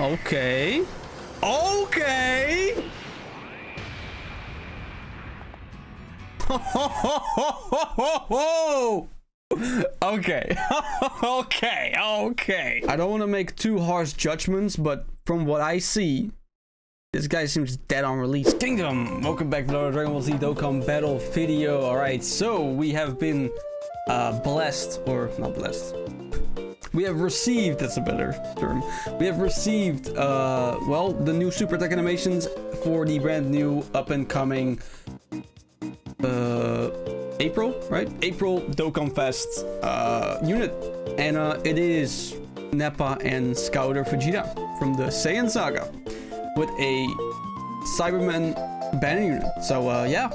Okay. Okay. Okay. Okay. I don't want to make too harsh judgments, but from what I see, this guy seems dead on release. Kingdom, welcome back to the Dragon Ball Z Dokkan Battle video. All right, so we have been blessed, or not blessed. We have received, that's a better term. We have received, well, the new Super Attack animations for the brand new up and coming, April, right? April Dokkan Fest unit. And it is Nappa and Scouter Vegeta from the Saiyan Saga with a Cyberman banner unit. So yeah,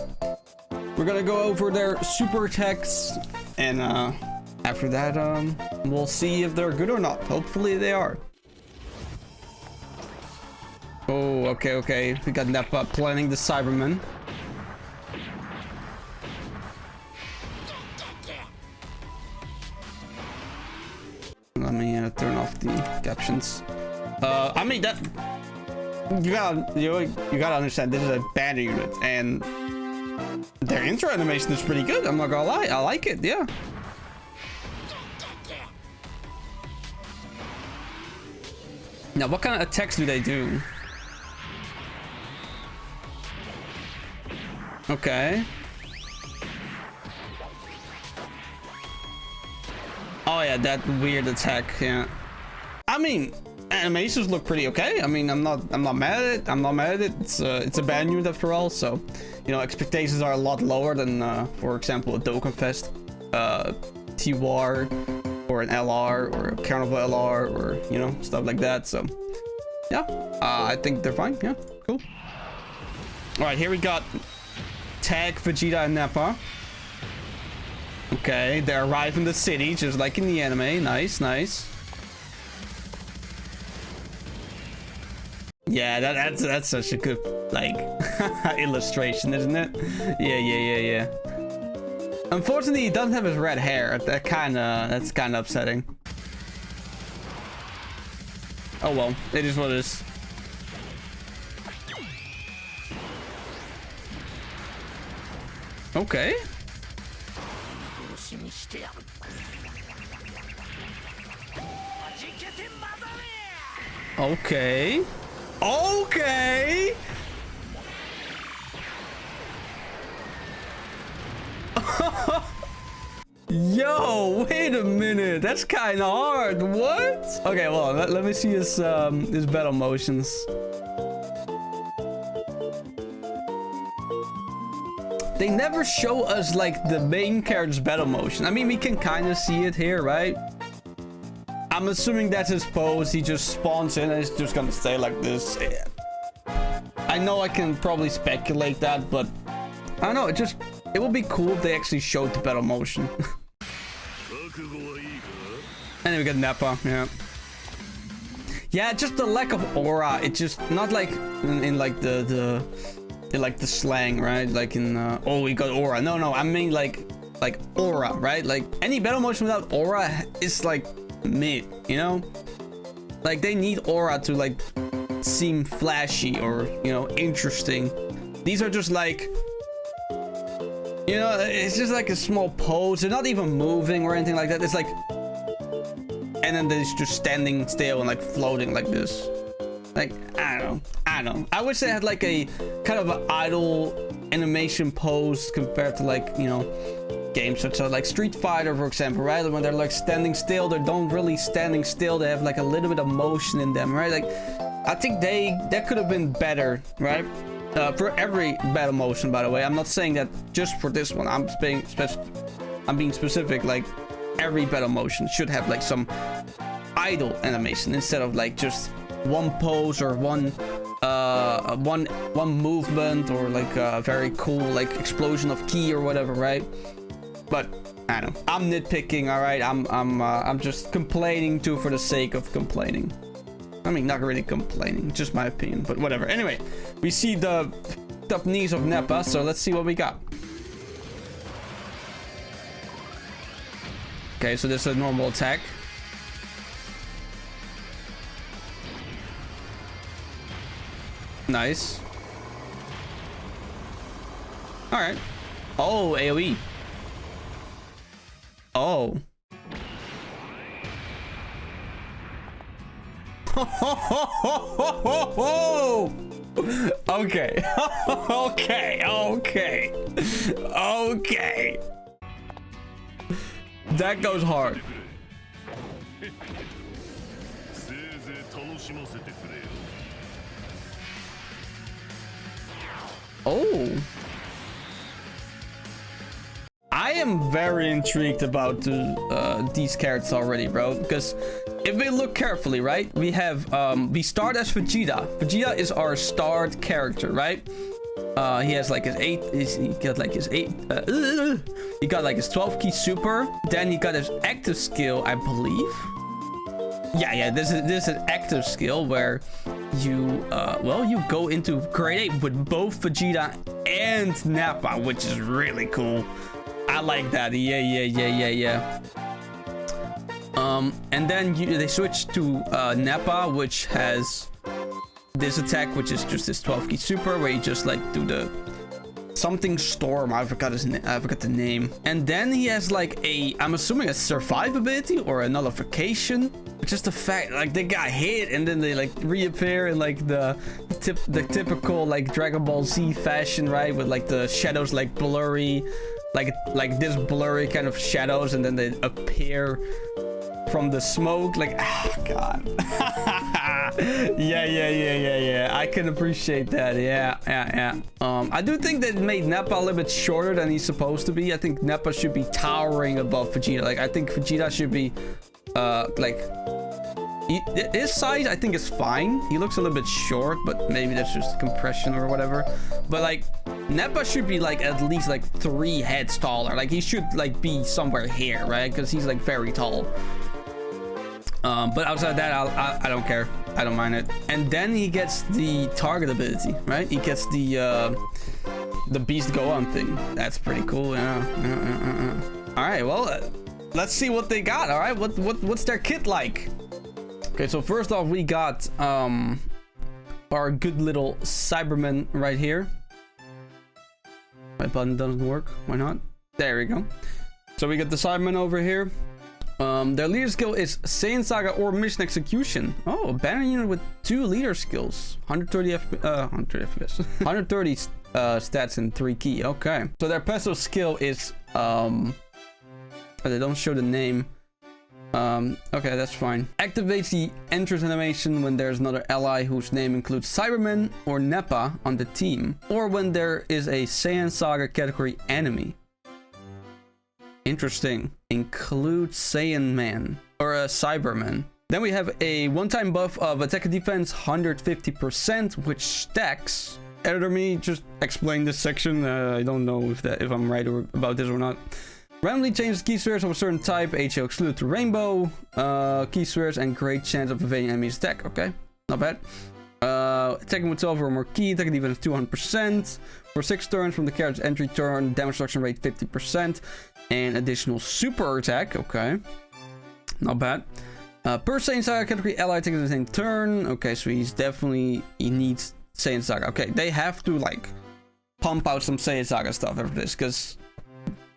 we're gonna go over their super attacks, and after that we'll see if they're good or not. Hopefully they are. Oh, okay. We got Nappa planning the Cyberman. Let me turn off the captions. I mean, that you gotta understand, this is a banner unit, and their intro animation is pretty good. I'm not gonna lie, I like it. Yeah. Now, what kind of attacks do they do? Okay. Oh yeah, that weird attack. Yeah. I mean, animations look pretty okay. I mean, I'm not mad at it. I'm not mad at it. It's a bad unit after all. So, you know, expectations are a lot lower than, for example, a Dokkan Fest, T-War, or an LR, or a Carnival LR, or, you know, stuff like that. So, yeah, I think they're fine. Yeah, cool. All right, here we got Tag Vegeta and Nappa. Okay, they arrive in the city, just like in the anime. Nice. Yeah, that's such a good, like, illustration, isn't it? Yeah. Unfortunately, he doesn't have his red hair. That's kind of upsetting. Oh well, it is what it is. Okay. Okay. Yo, wait a minute. That's kind of hard. What? Okay, well, let me see his battle motions. They never show us, like, the main character's battle motion. I mean, we can kind of see it here, right? I'm assuming that's his pose. He just spawns in and it's just gonna stay like this. I know I can probably speculate that, but I don't know. It would be cool if they actually showed the battle motion. And then we got Nappa. Yeah, just the lack of aura. It's just not like in like the slang, right? Like in oh, we got aura. No, I mean like aura, right? Like any battle motion without aura is like mid, you know? Like they need aura to like seem flashy or, you know, interesting. These are just like, you know, it's just like a small pose. They're not even moving or anything like that. It's like, and then they're just standing still and like floating like this. Like, I don't know. I wish they had like a kind of an idle animation pose compared to, like, you know, games such as like Street Fighter, for example, right? When they're like standing still, they don't really standing still. They have like a little bit of motion in them, right? Like, I think that could have been better, right? For every battle motion, by the way. I'm not saying that just for this one. I'm being specific. Like, every battle motion should have like some idle animation instead of like just one pose or one movement or like a very cool like explosion of ki or whatever, right? But I don't know. I'm nitpicking, all right? I'm just complaining too for the sake of complaining. I mean, not really complaining, just my opinion, but whatever. Anyway, we see the up knees of Nappa, so let's see what we got. Okay, so this is a normal attack. Nice. All right. Oh, AoE. Oh. Okay. Okay. That goes hard. Oh. I am very intrigued about these characters already, bro, because if we look carefully, right, we have we start as Vegeta. Vegeta is our start character, right? He has like his he got like his 12 key super. Then he got his active skill, I believe. Yeah, this is an active skill where you you go into grade 8 with both Vegeta and Nappa, which is really cool. I like that. Yeah. And then they switch to Nappa, which has this attack, which is just this 12 key super, where you just like do the something storm. I forgot the name. And then he has like I'm assuming a survive ability or a nullification, which is the fact like they got hit and then they like reappear in like the typical like Dragon Ball Z fashion, right? With like the shadows like blurry. Like this blurry kind of shadows, and then they appear from the smoke. Like, God. Yeah. I can appreciate that. Yeah. I do think that it made Nappa a little bit shorter than he's supposed to be. I think Nappa should be towering above Vegeta. Like, I think Vegeta should be, his size I think is fine. He looks a little bit short, but maybe that's just compression or whatever. But like Nappa should be like at least like 3 heads taller. Like he should like be somewhere here, right? Because he's like very tall. But outside that, I don't care. I don't mind it. And then he gets the target ability, right? He gets the beast go on thing. That's pretty cool. Yeah. All right, well, let's see what they got. All right, what's their kit like? Okay, so first off, we got our good little Cyberman right here. My button doesn't work. Why not? There we go. So we got the Cyberman over here. Their leader skill is Saiyan Saga or Mission Execution. Oh, a banner unit with 2 leader skills. 130 FPS. 130 stats and 3 key. Okay. So their passive skill is they don't show the name. Okay, that's fine. Activates the entrance animation when there's another ally whose name includes Cyberman or Nappa on the team, or when there is a Saiyan Saga category enemy. Interesting. Includes Saiyan Man or a Cyberman. Then we have a one-time buff of attack and defense 150%, which stacks. Editor me, just explain this section. I don't know if I'm right about this or not. Randomly changes key spheres of a certain type. HO exclude to rainbow. Key spheres and great chance of evading enemy's attack. Okay, not bad. Attacking with 12 or more key. Attack defense 200%. For 6 turns from the character's entry turn. Damage reduction rate 50%. And additional super attack. Okay, not bad. Per Saiyan Saga category ally taking the same turn. Okay, so he needs Saiyan Saga. Okay, they have to like pump out some Saiyan Saga stuff after this, because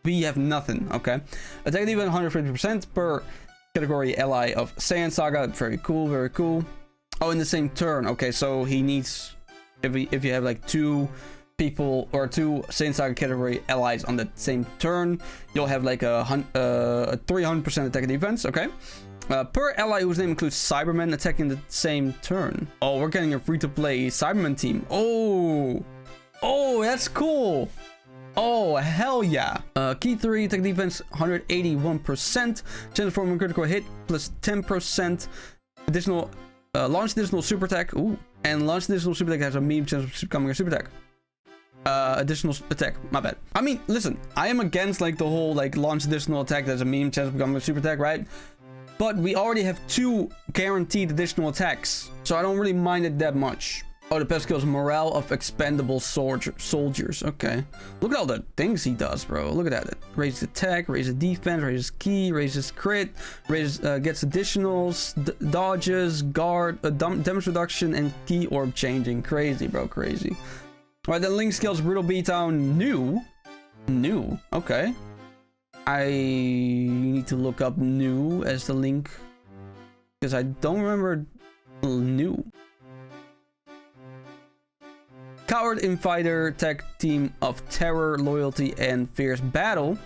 we have nothing. Okay, attack defense 150% per category ally of Saiyan Saga. Very cool, very cool. Oh, in the same turn. Okay, so he needs, if you have like 2 people or 2 Saiyan Saga category allies on the same turn, you'll have like a 300% attack defense. Okay, per ally whose name includes Cyberman attacking the same turn. Oh, we're getting a free-to-play Cyberman team. Oh, that's cool. Oh, hell yeah. Key 3, attack defense 181%. Chance for a critical hit plus 10%. Additional, launch additional super attack. Ooh. And launch additional super attack has a medium chance of becoming a super attack. Additional attack. My bad. I mean, listen, I am against like the whole like launch additional attack that's a medium chance of becoming a super attack, right? But we already have 2 guaranteed additional attacks, so I don't really mind it that much. Oh, the best skill is morale of expendable soldiers. Okay. Look at all the things he does, bro. Look at that. Raises attack, raises defense, raises ki, raises crit, raises, gets additionals, dodges, guard, damage reduction, and ki orb changing. Crazy, bro. Crazy. Alright, then Link skills Brutal Beatdown new. New. Okay. I need to look up new as the Link, because I don't remember new. Coward Infighter, tag team of terror, loyalty, and fierce battle.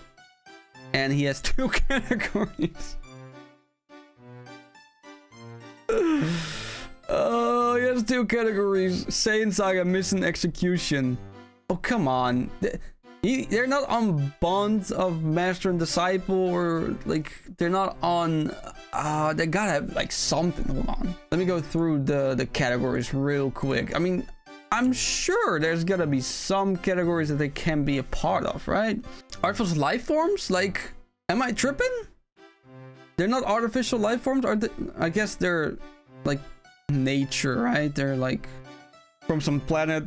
And he has 2 categories. Oh, he has 2 categories. Saiyan Saga, mission execution. Oh, come on. They're not on Bond of Master and Disciple, or like they're not on. They gotta have like something. Hold on. Let me go through the categories real quick. I mean, I'm sure there's gotta be some categories that they can be a part of, right? Artificial life forms? Like, am I tripping? They're not artificial life forms? Are they? I guess they're like nature, right? They're like from some planet.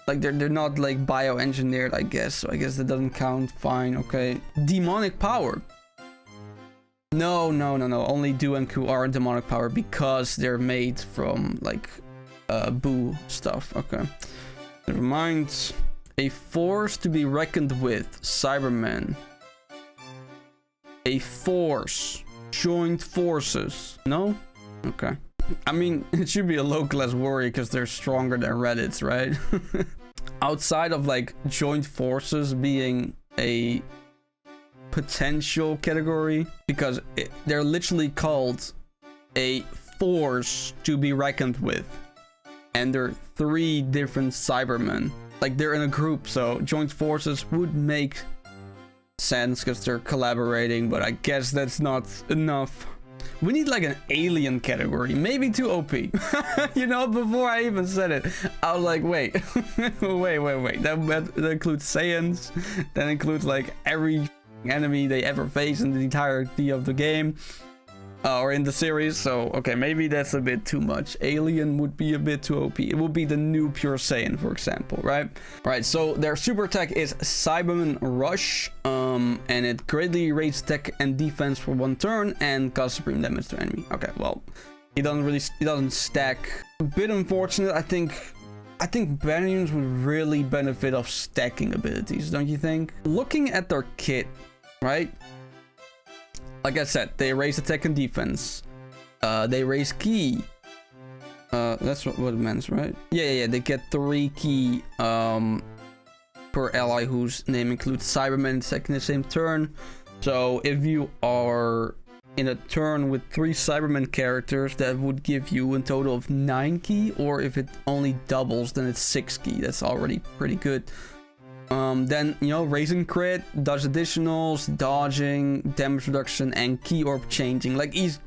Like they're not like bioengineered, I guess. So I guess that doesn't count. Fine, okay. Demonic power. No. Only Do and Ku are demonic power because they're made from like Boo stuff. Okay. Never mind. A force to be reckoned with. Cybermen. A force. Joint forces. No? Okay. I mean, it should be a low class warrior because they're stronger than Reddits, right? Outside of like joint forces being a potential category, because they're literally called a force to be reckoned with. And they're 3 different Cybermen. Like they're in a group, so joint forces would make sense because they're collaborating, but I guess that's not enough. We need like an alien category, maybe too OP. You know, before I even said it, I was like, wait, wait. That includes Saiyans. That includes like every enemy they ever face in the entirety of the game. Or in the series, so okay, maybe that's a bit too much. Alien would be a bit too OP. It would be the new Pure Saiyan, for example, right? Right, so their super attack is Cyberman Rush, and it greatly raises attack and defense for 1 turn and causes supreme damage to enemy. Okay, well, he doesn't stack. A bit unfortunate. I think banner units would really benefit off stacking abilities, don't you think? Looking at their kit, right? Like I said, they raise attack and defense. They raise ki. That's what it means, right? Yeah. They get 3 ki per ally whose name includes Cybermen attack in the same turn. So if you are in a turn with 3 Cybermen characters, that would give you a total of 9 ki. Or if it only doubles, then it's 6 ki. That's already pretty good. Then, you know, raising crit, does additionals, dodging, damage reduction, and ki orb changing. Like, he's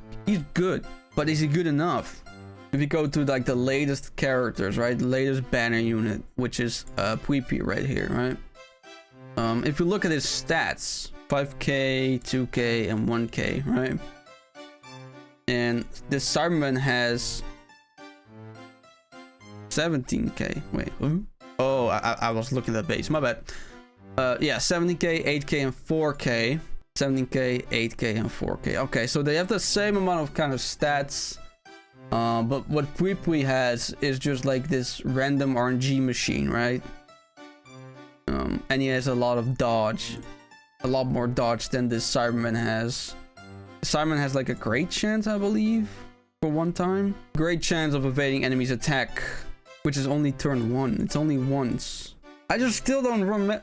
good, but is he good enough? If you go to like the latest characters, right, the latest banner unit, which is Pui right here, right? If you look at his stats, 5k, 2k, and 1k, right? And this Cyberman has 17k. Wait, oh, I was looking at the base. My bad. Yeah, 70k, 8k, and 4k. 17k, 8k, and 4k. Okay, so they have the same amount of kind of stats. But what Pui has is just like this random RNG machine, right? And he has a lot of dodge. A lot more dodge than this Cyberman has. Cyberman has like a great chance, I believe, for 1 time. Great chance of evading enemy's attack, which is only turn 1. It's only once. I just still don't remember.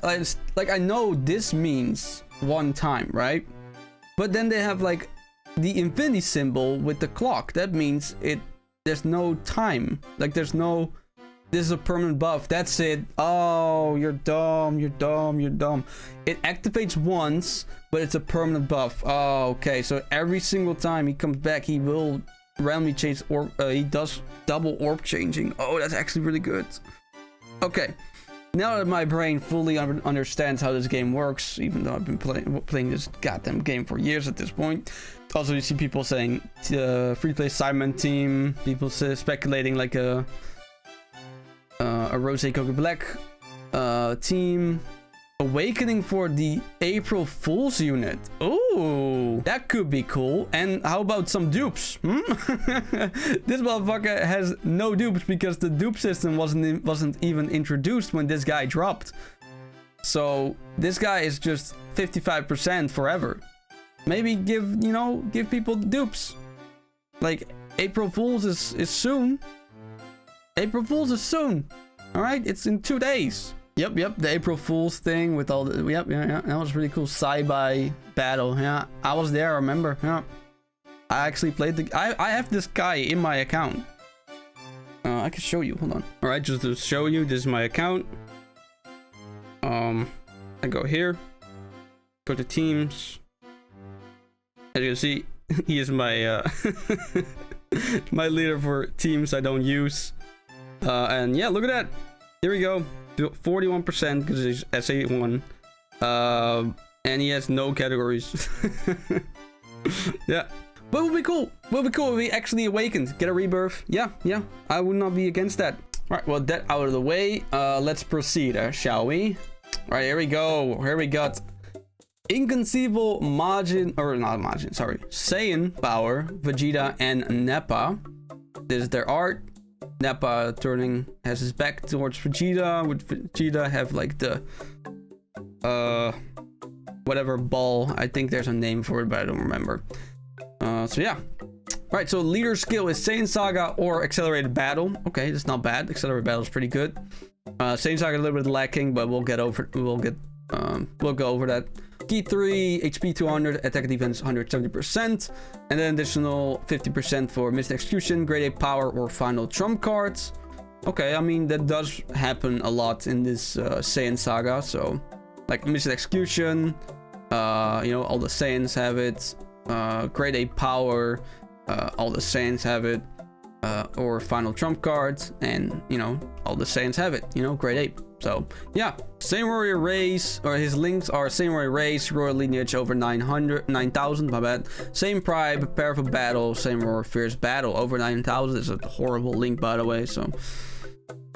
Like I know this means 1 time, right? But then they have like the infinity symbol with the clock. That means there's no time. Like there's no, this is a permanent buff. That's it. Oh, you're dumb. You're dumb. You're dumb. It activates once, but it's a permanent buff. Oh, okay. So every single time he comes back, he will randomly change orb. He does double orb changing. Oh, that's actually really good. Okay. Now that my brain fully understands how this game works, even though I've been playing this goddamn game for years at this point. Also, you see people saying free-to-play Simon team. People speculating like a Rose Coca Black team. Awakening for the April Fool's unit. Oh, that could be cool. And how about some dupes? This motherfucker has no dupes because the dupe system wasn't even introduced when this guy dropped. So this guy is just 55% forever. Maybe give people dupes. Like April Fool's is soon. April Fool's is soon. All right, it's in 2 days. Yep, the April Fool's thing with all the... Yep, that was really cool. Sci-Fi battle, yeah. I was there, I remember, yeah. I actually played the... I have this guy in my account. I can show you, hold on. Alright, just to show you, this is my account. I go here. Go to teams. As you can see, he is my... my leader for teams I don't use. And yeah, look at that. Here we go. 41% because he's SA1. And he has no categories. Yeah. But it would be cool. It would be cool if he actually awakened. Get a rebirth. Yeah. I would not be against that. Alright, well, that out of the way. Let's proceed, shall we? Alright, here we go. Here we got Inconceivable Saiyan Power, Vegeta, and Nappa. This is their art. Nappa has his back towards Vegeta, with Vegeta have like the whatever ball. I think there's a name for it, but I don't remember. So yeah. Alright, so leader skill is Saiyan Saga or Accelerated Battle. Okay, that's not bad. Accelerated Battle is pretty good. Saiyan Saga a little bit lacking, but we'll go over that. Key 3, HP 200, attack and defense 170%, and then additional 50% for missed execution, grade 8 power, or final trump cards. Okay, I mean, that does happen a lot in this Saiyan Saga, so like missed execution, all the Saiyans have it, grade 8 power, all the Saiyans have it, or final trump cards, and all the Saiyans have it, grade 8. So yeah, same warrior race, or his links are same warrior race, royal lineage over 9,000, my bad. Same pride, powerful battle, same warrior fierce battle over 9,000. It's a horrible link, by the way, so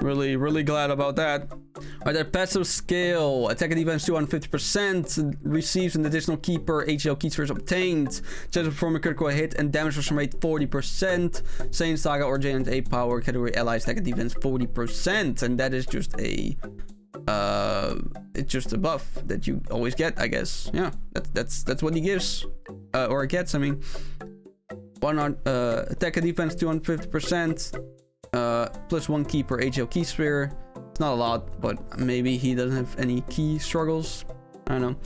really glad about that. Alright, their passive skill, attack and defense 250%, receives an additional key per HL key spheres obtained, chance to perform a critical hit, and damage reduction rate 40%. Saiyan Saga or Giant 8 power category allies attack and defense 40%, and that is just a it's just a buff that you always get, I guess. Yeah, that's what he gives, or gets. I mean, attack and defense 250%. Plus 1 key per HL key sphere. It's not a lot, but maybe he doesn't have any key struggles. I don't know.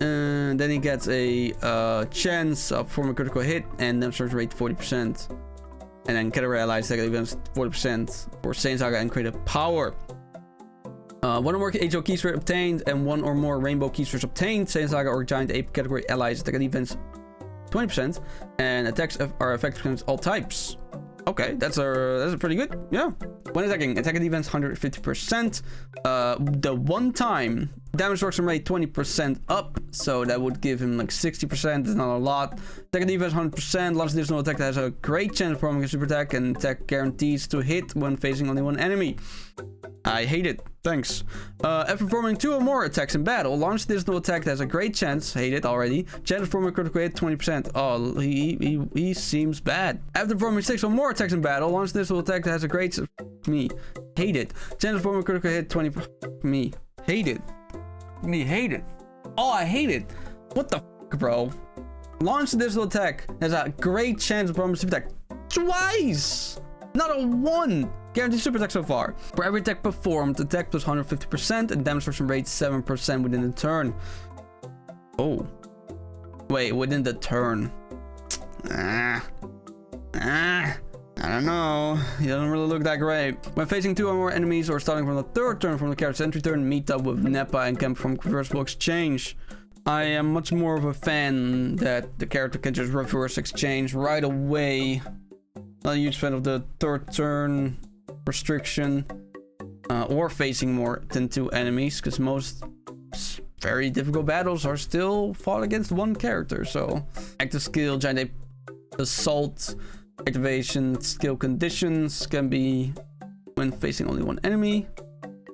And then he gets a chance of forming a critical hit and damage rate 40%. And then category allies attack defense 40% for Saiyan Saga and creative power. 1 or more HL key sphere obtained and 1 or more rainbow key spheres obtained. Saiyan Saga or Giant Ape category allies attack defense 20%, and attacks are effective against all types. Okay, that's a pretty good. Yeah. When attacking, attack and defense 150%. The one time damage reduction rate 20% up, so that would give him like 60%. It's not a lot. Attack and defense 100%. Launch additional attack that has a great chance of performing a super attack, and attack guarantees to hit when facing only one enemy. I hate it. Thanks. After performing 2 or more attacks in battle, launch additional attack that has a great chance. Hate it already. Chance of performing a critical hit 20%. Oh, he seems bad. After performing 6 or more attacks in battle, launch additional attack that has a great... Me. Hate it. Chance of performing a critical hit 20... Me. Hate it. Me. Hate it. Oh, I hate it. What the f***, bro? Launch additional attack has a great chance of performing a super attack. Twice! Not a 1! Guaranteed super attack so far. For every attack performed, attack plus 150% and damage reduction rate 7% within the turn. Oh. Wait, within the turn. I don't know. He doesn't really look that great. When facing 2 or more enemies or starting from the 3rd turn from the character's entry turn, meet up with Nappa and can perform reversible exchange. I am much more of a fan that the character can just reverse exchange right away. Not a huge fan of the 3rd turn restriction. or facing more than 2 enemies, because most very difficult battles are still fought against 1 character. So active skill, giant assault, activation skill conditions can be when facing only 1 enemy.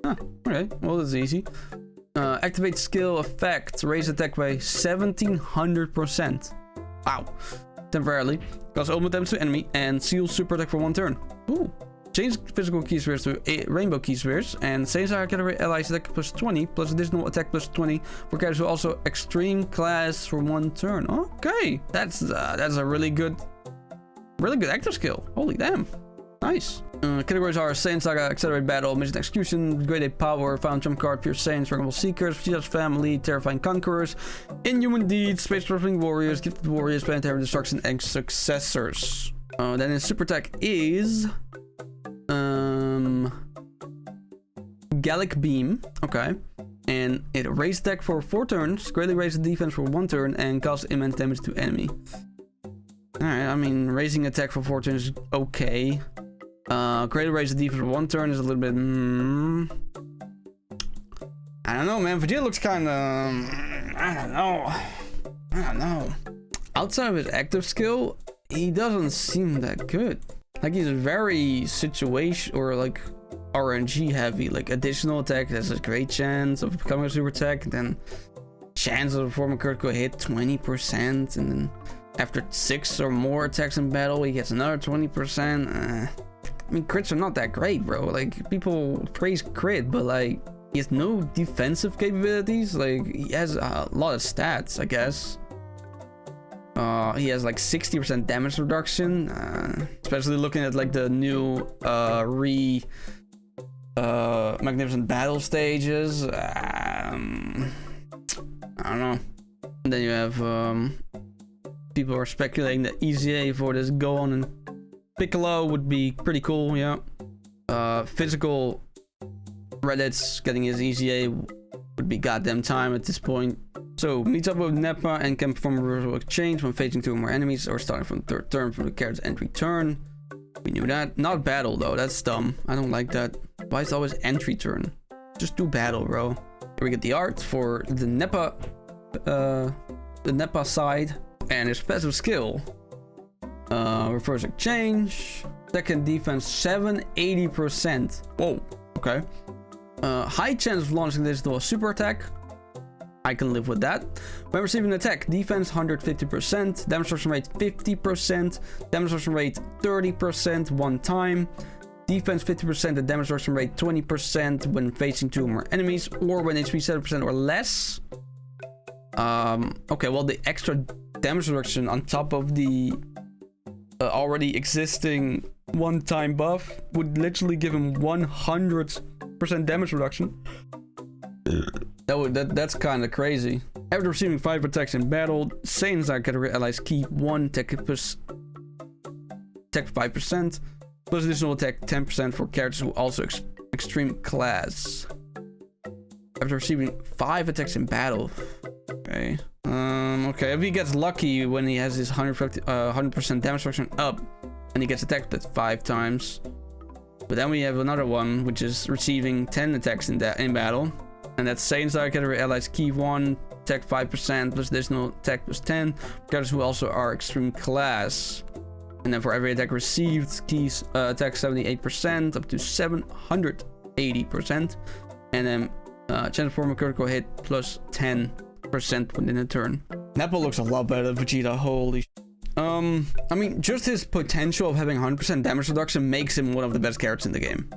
Okay, well, that's easy. Activate skill effect, raise attack by 1700%. Wow. Temporarily. Cause ultimate damage to enemy and seal super attack for 1 turn. Ooh. Change physical key spheres to rainbow key spheres. And Saiyan Saga category allies attack plus 20 plus additional attack plus 20 for characters who also extreme class for 1 turn. Okay. That's a really good active skill. Holy damn. Nice. Categories are Saiyan Saga, Accelerated Battle, Mission Execution, Grade A Power, Found Trump Card, Pure Saiyans, Dragon Seekers, Vegeta's Family, Terrifying Conquerors, Inhuman Deeds, Space Traveling Warriors, Gifted Warriors, Planetary Destruction, and Successors. Then his super attack is Gallic Beam. Okay. And it raised attack for 4 turns, greatly raised the defense for 1 turn, and causes immense damage to enemy. Alright, I mean, raising attack for 4 turns is okay. Greatly raise the defense for 1 turn is a little bit. I don't know, man. Vegeta looks kind of. I don't know. Outside of his active skill, he doesn't seem that good. Like, he's very situation or like RNG heavy. Like, additional attack has a great chance of becoming a super attack. And then chance of performing critical hit 20%. And then after 6 or more attacks in battle, he gets another 20%. I mean, crits are not that great, bro. Like, people praise crit, but like, he has no defensive capabilities. Like, he has a lot of stats, I guess. He has like 60% damage reduction, especially looking at like the new magnificent battle stages. I don't know. And then you have people are speculating that EZA for this Gohan and Piccolo would be pretty cool, yeah. Physical Reddit's getting his EZA would be goddamn time at this point. So, meets up with Nappa and can perform a reversal exchange when facing 2 or more enemies or starting from the 3rd turn from the character's entry turn. We knew that. Not battle though, that's dumb. I don't like that. Why is it always entry turn? Just do battle, bro. Here we get the art for the Nappa side and his passive skill. Reverse exchange. Second defense 780%. Whoa, okay. High chance of launching this to a super attack. I can live with that. When receiving an attack, defense 150%, damage destruction rate 50%, damage destruction rate 30% 1 time, defense 50% and damage destruction rate 20% when facing 2 or more enemies, or when HP 7% or less. Okay, well, the extra damage reduction on top of the already existing 1-time buff would literally give him 100% damage reduction. That's kind of crazy. After receiving 5 attacks in battle, Saiyan Saga category allies keep 1 attack plus attack 5%, plus additional attack 10% for characters who also extreme class. After receiving 5 attacks in battle. Okay. Okay, if he gets lucky when he has his 100% damage reduction up, and he gets attacked at 5 times. But then we have another one, which is receiving 10 attacks in battle. And that's Saiyan Saga category allies key 1, attack 5%, plus additional attack plus 10, characters who also are extreme class. And then for every attack received, keys attack 78% up to 780%. And then chance to perform a critical hit plus 10% within a turn. Nappa looks a lot better than Vegeta, holy. I mean, just his potential of having 100% damage reduction makes him one of the best characters in the game.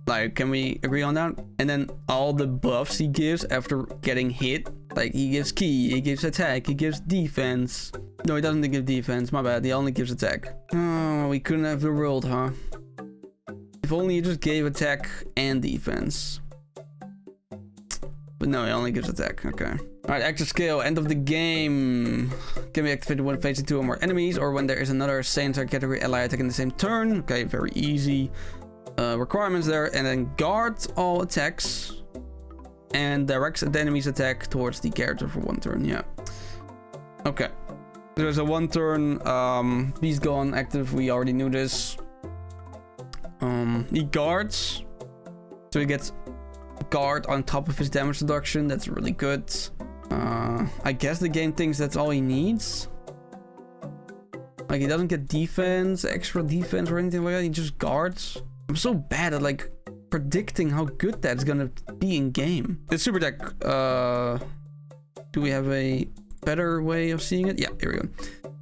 Like, can we agree on that? And then all the buffs he gives after getting hit, like he gives ki, he gives attack, he gives defense. No, he doesn't give defense, my bad, he only gives attack. Oh, we couldn't have the world, huh? If only he just gave attack and defense. But no, he only gives attack, okay. Alright, active skill, end of the game. Can be activated when facing 2 or more enemies, or when there is another Saiyan Saga category ally attack in the same turn. Okay, very easy. Requirements there, and then guard all attacks and directs the enemy's attack towards the character for 1 turn. Yeah. Okay. There's a 1 turn beast gone active. We already knew this. He guards So he gets guard on top of his damage reduction. That's really good. I guess the game thinks that's all he needs. Like, he doesn't get defense, extra defense or anything like that. He just guards. I'm so bad at like predicting how good that's gonna be in game. The super deck, do we have a better way of seeing it? Yeah, here we go.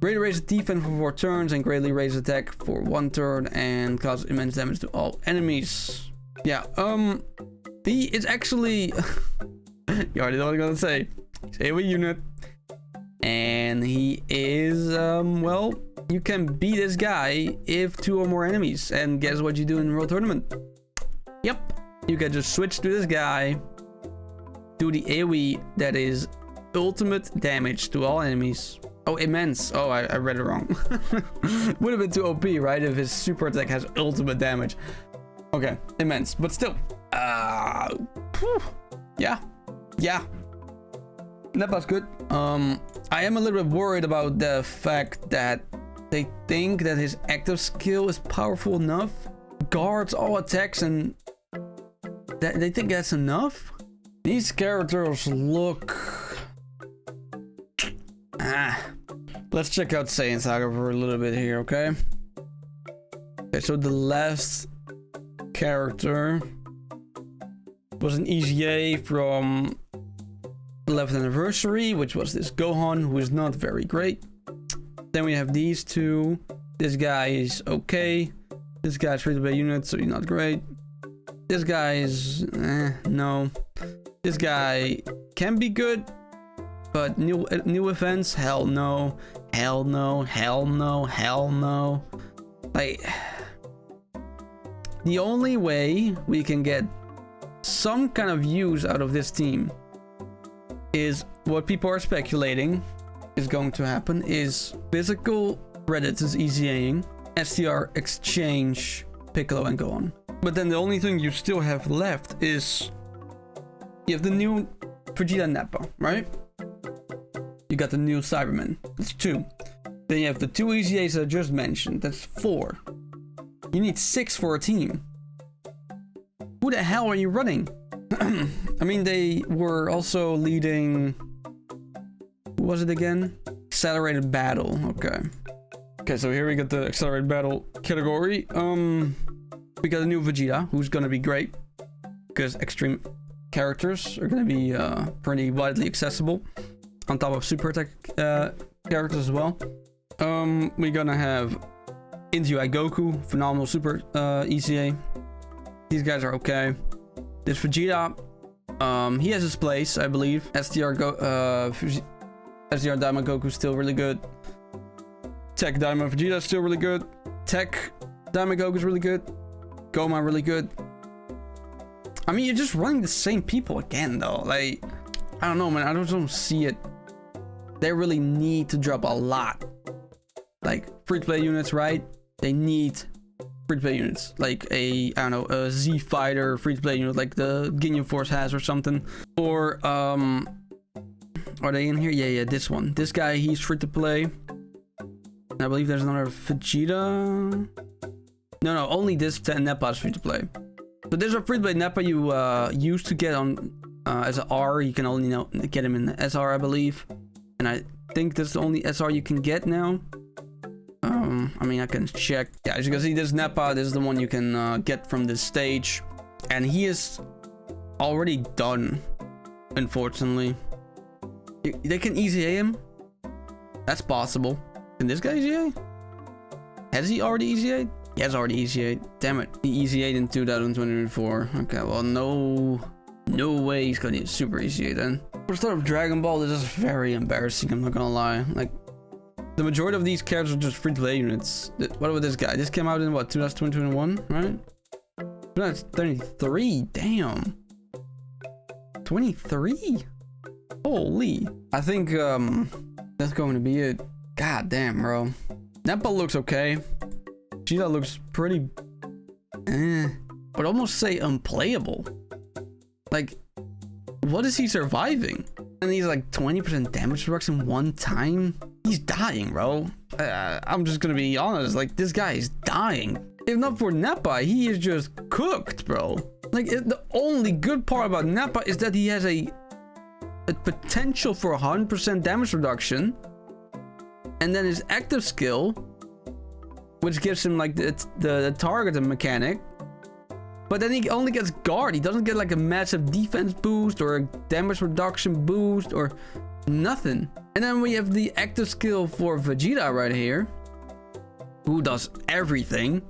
Greatly raises defense for 4 turns and greatly raises attack for 1 turn and causes immense damage to all enemies. Yeah, he is actually you already know what I'm gonna say. He's AoE unit. And he is well, you can beat this guy if 2 or more enemies. And guess what you do in World Tournament? Yep. You can just switch to this guy. Do the AoE that is ultimate damage to all enemies. Oh, immense. Oh, I read it wrong. Would have been too OP, right? If his super attack has ultimate damage. Okay, immense. But still. Yeah. Yeah. Nappa's good. I am a little bit worried about the fact that they think that his active skill is powerful enough. Guards all attacks and that they think that's enough. These characters look... Let's check out Saiyan Saga for a little bit here, okay? Okay, so the last character was an EZA from 11th anniversary, which was this Gohan, who is not very great. Then we have these two. This guy is okay. This guy's free-to-play unit, so he's not great. This guy is no. This guy can be good, but new events, hell no, hell no, hell no, hell no. Like, the only way we can get some kind of use out of this team is what people are speculating is going to happen is physical Reddit is EZAing, STR exchange Piccolo and Gohan. But then the only thing you still have left is you have the new Vegeta Nappa, right? You got the new Cyberman. That's 2. Then you have the 2 EZAs I just mentioned. That's 4. You need 6 for a team. Who the hell are you running? I mean, they were also leading... Who was it again? Accelerated Battle. Okay. Okay, so here we got the Accelerated Battle category. We got a new Vegeta, who's gonna be great. Because extreme characters are gonna be pretty widely accessible. On top of super attack characters as well. We're gonna have Inzui Goku, phenomenal super EZA. These guys are okay. This Vegeta, he has his place, I believe. SDR Diamond Goku still really good. Tech Diamond Vegeta still really good. Tech Diamond Goku is really good. Goma really good. I mean, you're just running the same people again, though. Like, I don't know, man. I don't see it. They really need to drop a lot. Like, free-to-play units, right? They need free-to-play units. Like a, I don't know, a Z Fighter free-to-play unit like the Ginyu Force has or something. Or, are they in here? Yeah, this one. This guy, he's free-to-play. I believe there's another Vegeta. No, only this Nappa is free-to-play. So there's a free-to-play Nappa you used to get on as an R. You can only get him in the SR, I believe. And I think that's the only SR you can get now. I mean, I can check. Yeah, as you can see, this Nappa, this is the one you can get from this stage. And he is already done, unfortunately. They can EZA him? That's possible. Can this guy EZA? Has he already EZA'd? He has already EZA'd. Damn it. He EZA'd in 2024. Okay, well, no way he's gonna super EZA then. For the start of Dragon Ball, this is very embarrassing, I'm not gonna lie. Like, the majority of these characters are just free-to-play units. What about this guy? This came out in what, 2021, right? 2023, damn. 23? Holy. I think that's going to be it. God damn, bro. Nappa looks okay. Vegeta looks pretty but almost say unplayable. Like, what is he surviving? And he's like 20% damage reduction one time. He's dying, bro. I'm just gonna be honest. Like, this guy is dying. If not for Nappa, he is just cooked, bro. Like, the only good part about Nappa is that he has a potential for 100% damage reduction. And then his active skill, which gives him like the target mechanic. But then he only gets guard. He doesn't get like a massive defense boost or a damage reduction boost or nothing. And then we have the active skill for Vegeta right here, who does everything.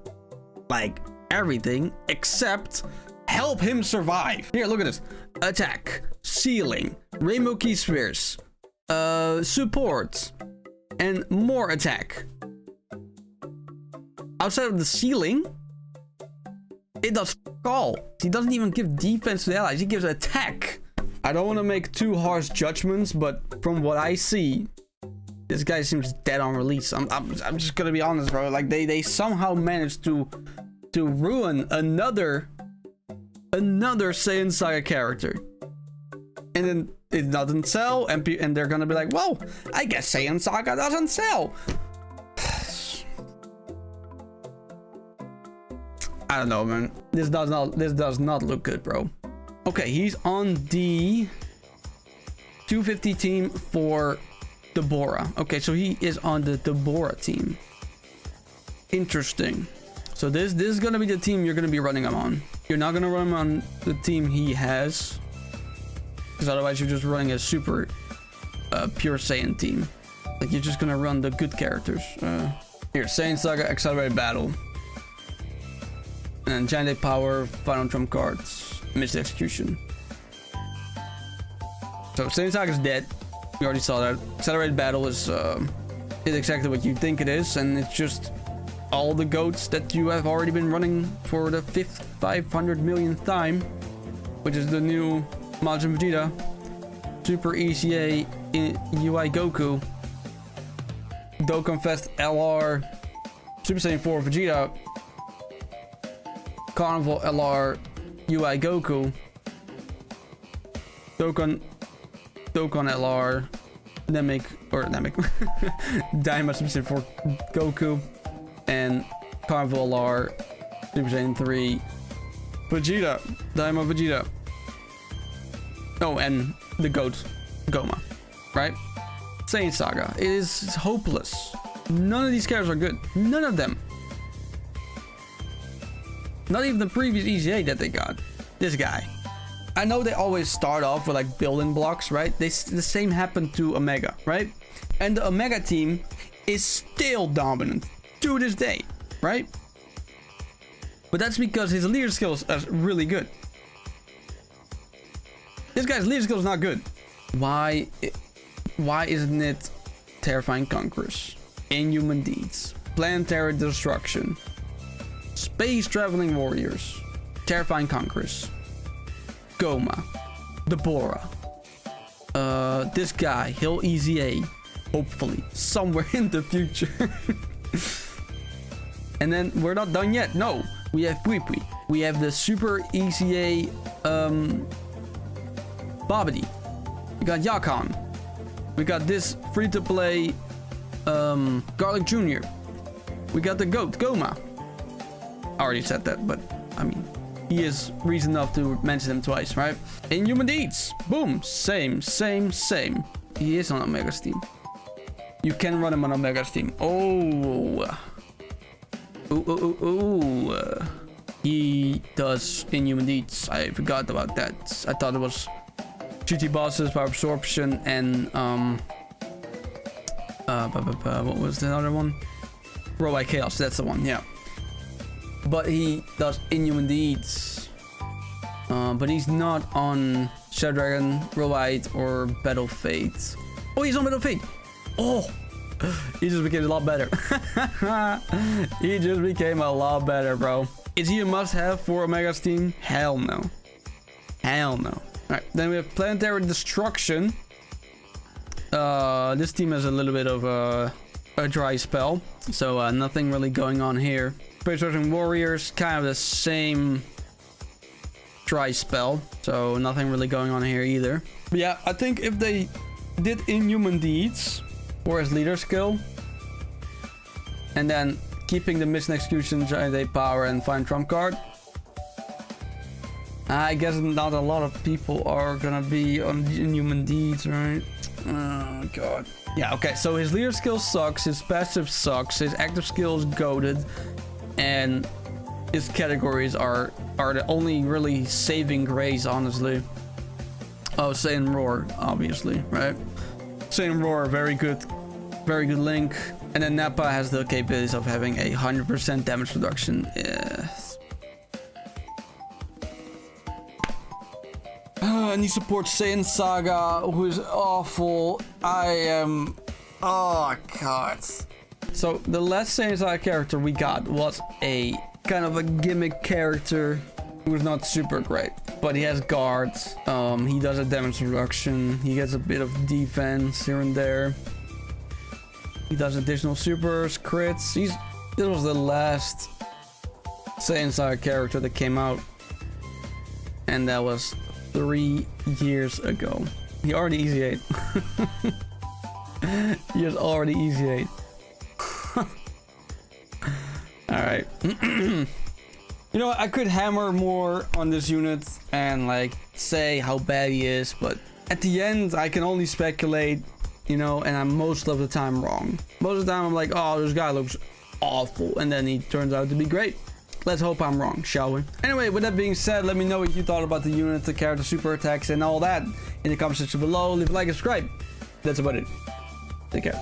Like everything except help him survive. Here, look at this. Attack, sealing, rainbow key spheres, support, and more attack. Outside of the sealing, it does all. He doesn't even give defense to the allies. He gives attack. I don't want to make too harsh judgments, but from what I see, this guy seems dead on release. I'm just gonna be honest, bro. Like they somehow managed to ruin another Saiyan Saga character, and then it doesn't sell, and they're gonna be like, well, I guess Saiyan Saga doesn't sell. I don't know, man. This does not look good, bro. Okay, he's on the 250 team for Deborah. Okay, so he is on the Deborah team. Interesting. So this is gonna be the team you're gonna be running him on. You're not gonna run him on the team he has, because otherwise you're just running a super pure Saiyan team. Like, you're just gonna run the good characters. Here, Saiyan Saga Accelerated Battle. And Giant Power, Final Trump Cards, Missed Execution. So Saiyan Saga is dead. We already saw that. Accelerated Battle is exactly what you think it is, and it's just all the goats that you have already been running for the 500 millionth time, which is the new Majin Vegeta, Super ECA UI Goku, Dokkan Fest LR, Super Saiyan 4 Vegeta, Carnival LR UI Goku, Dokkan LR, Namek Daima Super Saiyan 4 Goku, and Carnival LR Super Saiyan 3 Vegeta, Daima Vegeta. Oh, and the goat Goma, right? Saiyan Saga. It is hopeless. None of these characters are good. None of them. Not even the previous ECA that they got. This guy. I know they always start off with like building blocks, right? The same happened to Omega, right? And the Omega team is still dominant to this day, right? But that's because his leader skills are really good. This guy's leader skills is not good. Why isn't it Terrifying Conquerors, Inhuman Deeds, Planetary Destruction, Space Traveling Warriors, Terrifying Conquerors, Goma, Deborah, this guy, Hill EZA, hopefully, somewhere in the future. And then we're not done yet. No, we have Pui. We have the Super ECA, Babidi. We got Yakan. We got this free-to-play, Garlic Jr. We got the GOAT, Goma. I already said that, but I mean, he is reason enough to mention him twice, right? Inhuman Deeds, boom, same. He is on Omega's team. You can run him on Omega's team. He does Inhuman Deeds. I forgot about that. I thought it was GT bosses, power absorption, and what was the other one? Robot Chaos. That's the one. Yeah. But he does Inhuman Deeds. But he's not on Shadow Dragon, Robite, or Battle Fate. Oh, he's on Battle Fate. Oh, he just became a lot better. He just became a lot better, bro. Is he a must-have for Omega's team? Hell no. Hell no. Alright, then we have Planetary Destruction. This team has a little bit of a dry spell, so nothing really going on here. Space Traveling Warriors, kind of the same dry spell, so nothing really going on here either. But yeah, I think if they did Inhuman Deeds for his leader skill, and then keeping the mission execution, giant ape power, and fine trump card. I guess not a lot of people are gonna be on Inhuman Deeds, right? Oh god. Yeah, okay, so his leader skill sucks, his passive sucks, his active skill is goated, and his categories are the only really saving grace, honestly. Oh, Saiyan Roar, obviously, right? Saiyan Roar, very good link. And then Nappa has the capabilities of having a 100% damage reduction. Yes. And he supports Saiyan Saga, who is awful. Oh god. So the last Saiyan Saga character we got was a kind of a gimmick character who was not super great, but he has guards. He does a damage reduction. He gets a bit of defense here and there. He does additional supers, crits. This was the last Saiyan Saga character that came out, and that was 3 years ago. He already easy 8. He is already easy 8. Alright. You know what? I could hammer more on this unit and like say how bad he is, but at the end I can only speculate, you know, and I'm most of the time wrong. Most of the time I'm like, oh, this guy looks awful, and then he turns out to be great. Let's hope I'm wrong, shall we? Anyway, with that being said, let me know what you thought about the unit, the character, super attacks, and all that in the comment section below. Leave a like and subscribe. That's about it. Take care.